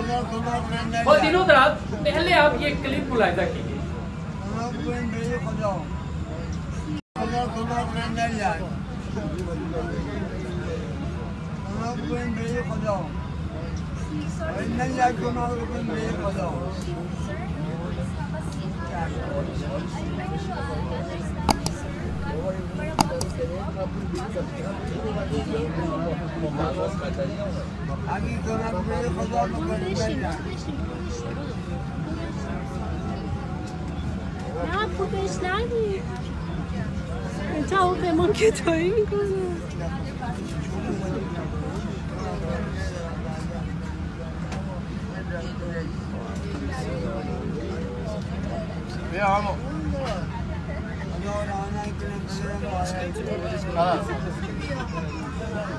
और दिनों रात पहले आप ये क्लिप मुलाहिजा कीजिए। Ja, probier ich lange. Ciao, wenn man geht rein. Ja, vamos.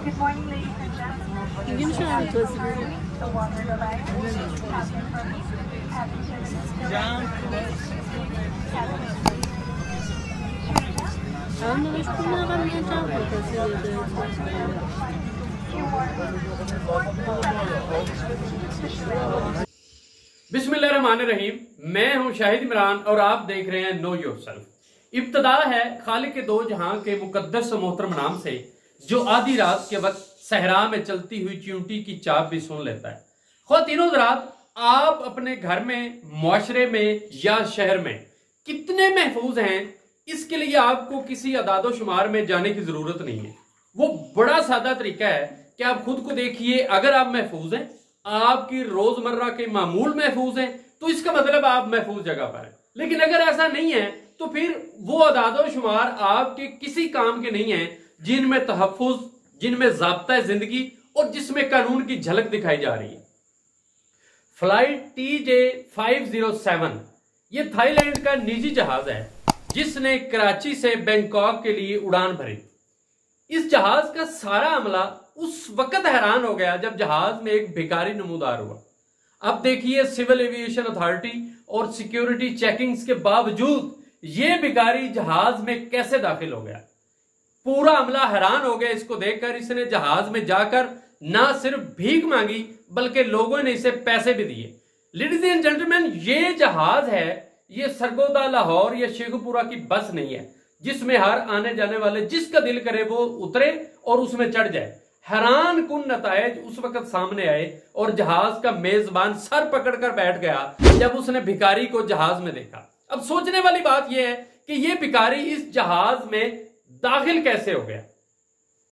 Good morning, ladies and gentlemen. İlginç anlatıyorsun. The water providers have Ama już pomagam nie czapać. बिस्मिल्लाहिर्रहमानिर्रहीम। मैं हूं शाहिद इमरान और आप देख रहे हैं नो योरसेल्फ। इब्तदा है खालिक के दो जहां के मुकद्दस मोहतरम नाम से, जो आधी रात के वक्त सहरा में चलती हुई चींटी की चाप भी सुन लेता है। ख्वातीनो हज़रात, आप अपने घर में, मुआशरे में या शहर में कितने महफूज हैं, इसके लिए आपको किसी अदादो शुमार में जाने की जरूरत नहीं है। वो बड़ा सादा तरीका है कि आप खुद को देखिए। अगर आप महफूज हैं, आपकी रोजमर्रा के मामूल महफूज हैं, तो इसका मतलब आप महफूज जगह पर हैं। लेकिन अगर ऐसा नहीं है तो फिर वो अदादो शुमार आपके किसी काम के नहीं है जिनमें तहफ्फुज, जिनमें ज़ाब्ता जिंदगी और जिसमें कानून की झलक दिखाई जा रही है। फ्लाइट TJ507 ये थाईलैंड का निजी जहाज है जिसने कराची से बैंकॉक के लिए उड़ान भरी। इस जहाज का सारा अमला उस वक्त हैरान हो गया जब जहाज में एक भिखारी नमूदार हुआ। अब देखिए, सिविल एविएशन अथॉरिटी और सिक्योरिटी चेकिंग्स के बावजूद ये भिखारी जहाज में कैसे दाखिल हो गया। पूरा अमला हैरान हो गया इसको देखकर। इसने जहाज में जाकर ना सिर्फ भीख मांगी बल्कि लोगों ने इसे पैसे भी दिए। लेडीज एंड जेंटलमैन, ये जहाज है, ये सरगोदा, लाहौर या शेखुपुरा की बस नहीं है जिसमें हर आने जाने वाले जिसका दिल करे वो उतरे और उसमें चढ़ जाए। हैरान कुन नतायज उस वक्त सामने आए और जहाज का मेजबान सर पकड़कर बैठ गया जब उसने भिखारी को जहाज में देखा। अब सोचने वाली बात यह है कि यह भिखारी इस जहाज में दाखिल कैसे हो गया।